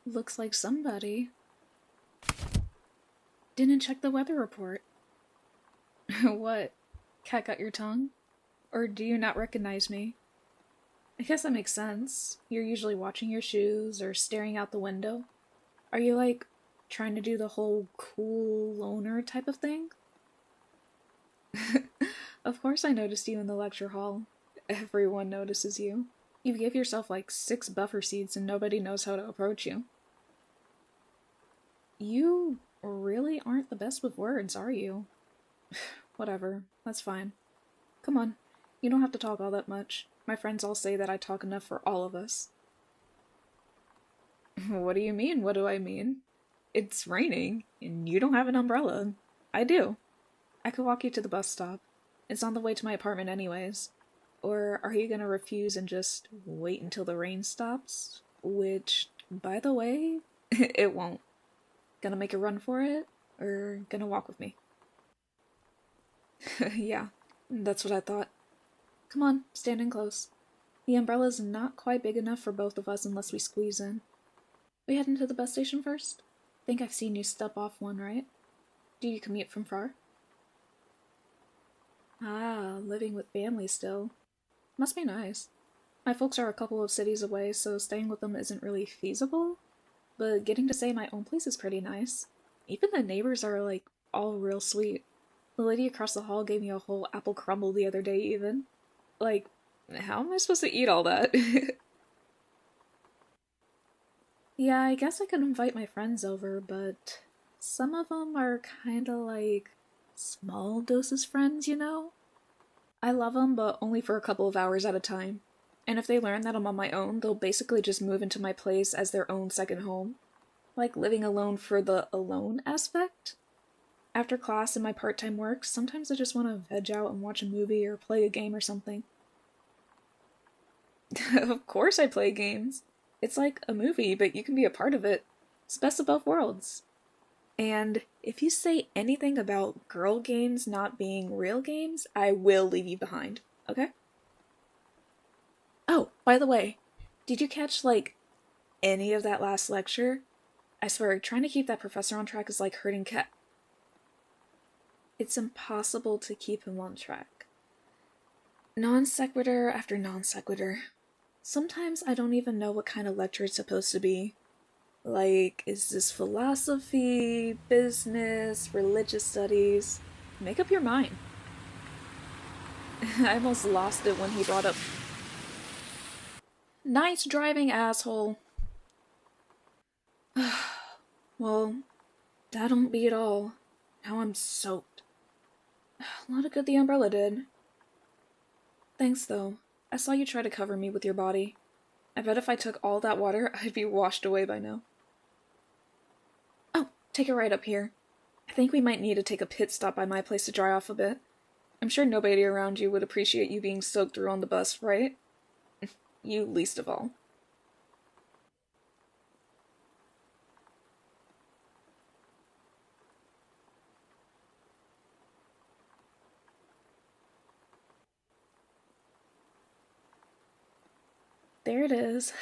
Looks like somebody didn't check the weather report. What? Cat got your tongue? Or do you not recognize me? I guess that makes sense. You're usually watching your shoes or staring out the window. Are you like trying to do the whole cool loner type of thing? Of course I noticed you in the lecture hall. Everyone notices you. You gave yourself like 6 buffer seats and nobody knows how to approach you. You really aren't the best with words, are you? Whatever, that's fine. Come on, you don't have to talk all that much. My friends all say that I talk enough for all of us. What do you mean, what do I mean? It's raining, and you don't have an umbrella. I do. I could walk you to the bus stop. It's on the way to my apartment anyways. Or are you gonna refuse and just wait until the rain stops? Which, by the way, it won't. Gonna make a run for it? Or gonna walk with me? Yeah, that's what I thought. Come on, stand in close. The umbrella's not quite big enough for both of us unless we squeeze in. We heading to the bus station first? Think I've seen you step off one, right? Do you commute from far? Ah, living with family still. Must be nice. My folks are a couple of cities away, so staying with them isn't really feasible, but getting to stay in my own place is pretty nice. Even the neighbors are, like, all real sweet. The lady across the hall gave me a whole apple crumble the other day, even. Like, how am I supposed to eat all that? Yeah, I guess I could invite my friends over, but some of them are kinda like small doses friends, you know? I love them, but only for a couple of hours at a time. And if they learn that I'm on my own, they'll basically just move into my place as their own second home. Like living alone for the alone aspect. After class and my part-time work, sometimes I just want to veg out and watch a movie or play a game or something. Of course I play games. It's like a movie, but you can be a part of it. It's best of both worlds. And if you say anything about girl games not being real games, I will leave you behind, okay? Oh, by the way, did you catch, like, any of that last lecture? I swear, trying to keep that professor on track is like herding cat. It's impossible to keep him on track. Non sequitur after non sequitur. Sometimes I don't even know what kind of lecture it's supposed to be. Like, is this philosophy, business, religious studies? Make up your mind. I almost lost it when he brought up. Nice driving, asshole. Well, that don't beat all. Now I'm soaked. A lot of good the umbrella did. Thanks, though. I saw you try to cover me with your body. I bet if I took all that water, I'd be washed away by now. Oh, take it right up here. I think we might need to take a pit stop by my place to dry off a bit. I'm sure nobody around you would appreciate you being soaked through on the bus, right? You least of all. There it is.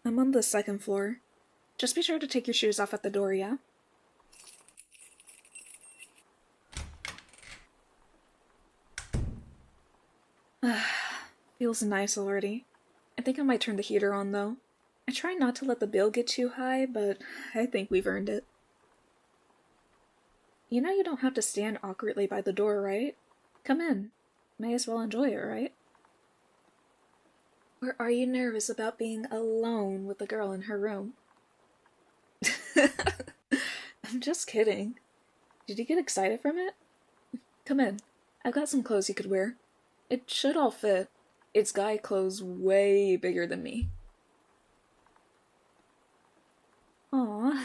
I'm on the second floor. Just be sure to take your shoes off at the door, yeah? Feels nice already. I think I might turn the heater on, though. I try not to let the bill get too high, but I think we've earned it. You know you don't have to stand awkwardly by the door, right? Come in. May as well enjoy it, right? Or are you nervous about being alone with the girl in her room? I'm just kidding. Did you get excited from it? Come in. I've got some clothes you could wear. It should all fit. It's guy clothes way bigger than me. Aw.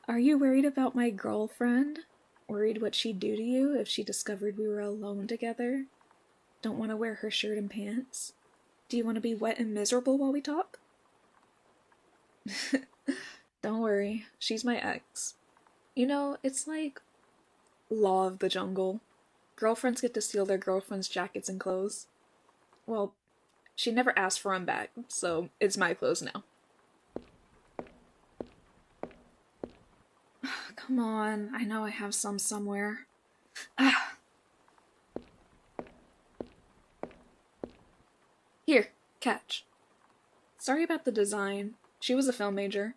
Are you worried about my girlfriend? Worried what she'd do to you if she discovered we were alone together? Don't want to wear her shirt and pants? Do you want to be wet and miserable while we talk? Don't worry, she's my ex. You know, it's like law of the jungle. Girlfriends get to steal their girlfriends' jackets and clothes. Well, she never asked for them back, so it's my clothes now. Come on, I know I have some somewhere. Ah! Here, catch. Sorry about the design. She was a film major.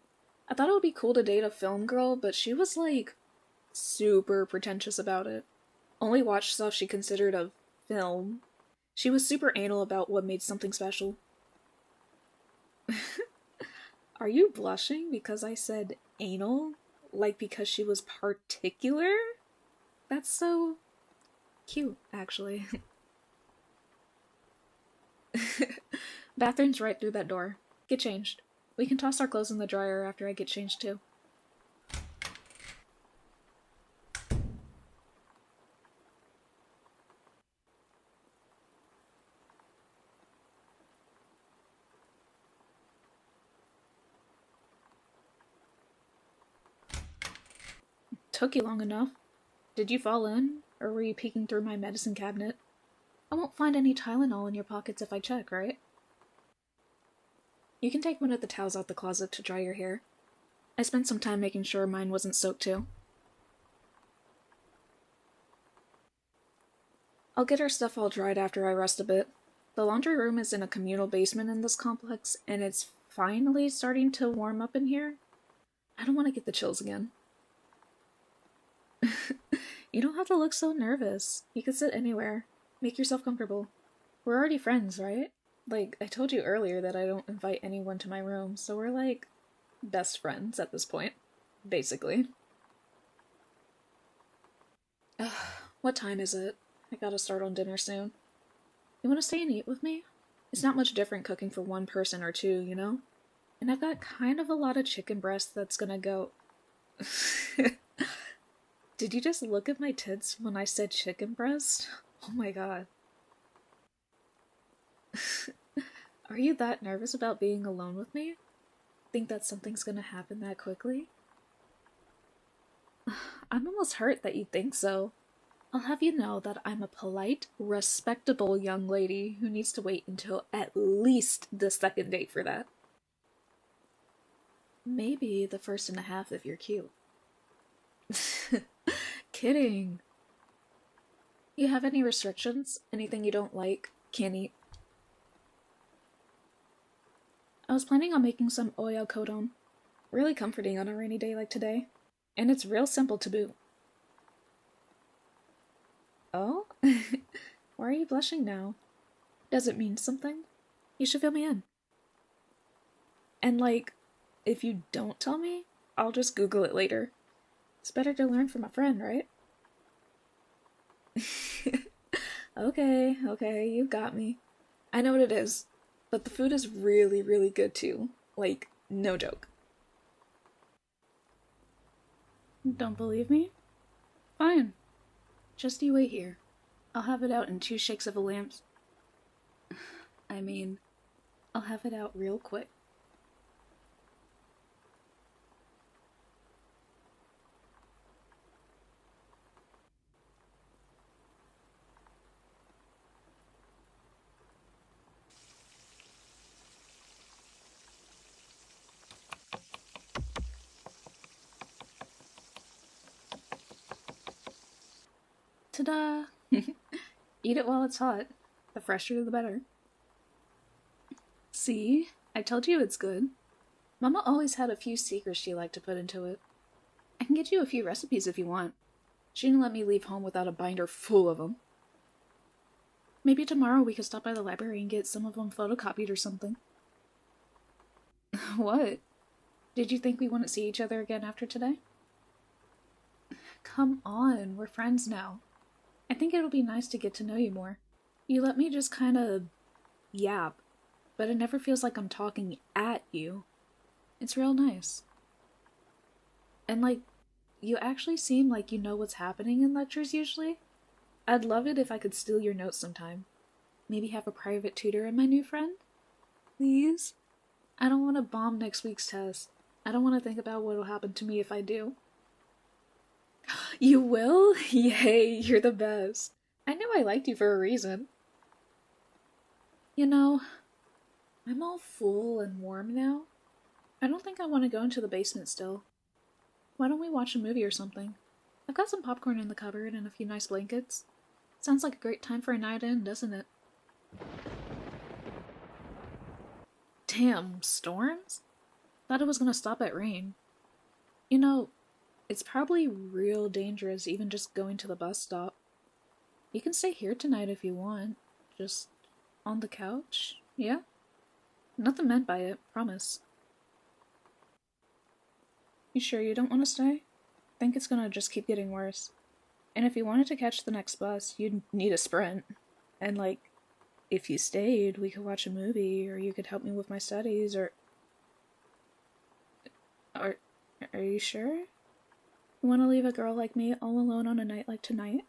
I thought it would be cool to date a film girl, but she was like super pretentious about it. Only watched stuff she considered a film. She was super anal about what made something special. Are you blushing because I said anal? Like because she was particular? That's so cute, actually. Bathroom's right through that door. Get changed. We can toss our clothes in the dryer after I get changed too. Took you long enough. Did you fall in? Or were you peeking through my medicine cabinet? I won't find any Tylenol in your pockets if I check, right? You can take one of the towels out the closet to dry your hair. I spent some time making sure mine wasn't soaked too. I'll get our stuff all dried after I rest a bit. The laundry room is in a communal basement in this complex, and it's finally starting to warm up in here. I don't want to get the chills again. You don't have to look so nervous. You can sit anywhere. Make yourself comfortable. We're already friends, right? Like, I told you earlier that I don't invite anyone to my room, so we're like best friends at this point. Basically. Ugh, what time is it? I gotta start on dinner soon. You wanna stay and eat with me? It's not much different cooking for one person or two, you know? And I've got kind of a lot of chicken breast that's gonna go... Did you just look at my tits when I said chicken breast? Oh my god. Are you that nervous about being alone with me? Think that something's gonna happen that quickly? I'm almost hurt that you think so. I'll have you know that I'm a polite, respectable young lady who needs to wait until at least the second date for that. Maybe the first and a half if you're cute. Kidding. You have any restrictions? Anything you don't like? Can't eat? I was planning on making some oyakodon. Really comforting on a rainy day like today. And it's real simple to boot. Oh? Why are you blushing now? Does it mean something? You should fill me in. And like, if you don't tell me, I'll just Google it later. It's better to learn from a friend, right? Okay, you got me. I know what it is, but the food is really, really good too. Like, no joke. Don't believe me? Fine. Just you wait here. I'll have it out in 2 shakes of a lamp. I mean, I'll have it out real quick. Ta-da! Eat it while it's hot. The fresher the better. See? I told you it's good. Mama always had a few secrets she liked to put into it. I can get you a few recipes if you want. She didn't let me leave home without a binder full of them. Maybe tomorrow we could stop by the library and get some of them photocopied or something. What? Did you think we wouldn't see each other again after today? Come on, we're friends now. I think it'll be nice to get to know you more. You let me just kind of yap, but it never feels like I'm talking at you. It's real nice. And like, you actually seem like you know what's happening in lectures usually. I'd love it if I could steal your notes sometime. Maybe have a private tutor and my new friend? Please? I don't want to bomb next week's test. I don't want to think about what'll happen to me if I do. You will? Yay, you're the best. I knew I liked you for a reason. You know, I'm all full and warm now. I don't think I want to go into the basement still. Why don't we watch a movie or something? I've got some popcorn in the cupboard and a few nice blankets. Sounds like a great time for a night in, doesn't it? Damn, storms? Thought it was gonna stop at rain. You know, it's probably real dangerous even just going to the bus stop. You can stay here tonight if you want. Just on the couch, yeah? Nothing meant by it, promise. You sure you don't want to stay? Think it's gonna just keep getting worse. And if you wanted to catch the next bus, you'd need a sprint. And if you stayed, we could watch a movie, or you could help me with my studies, or... Are you sure? You want to leave a girl like me all alone on a night like tonight?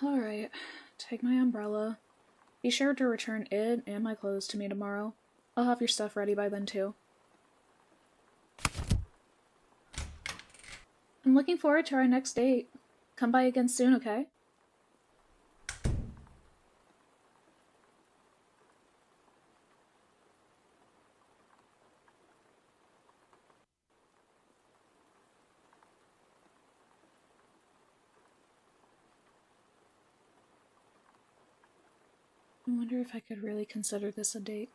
Alright, take my umbrella. Be sure to return it and my clothes to me tomorrow. I'll have your stuff ready by then too. I'm looking forward to our next date. Come by again soon, okay? I wonder if I could really consider this a date.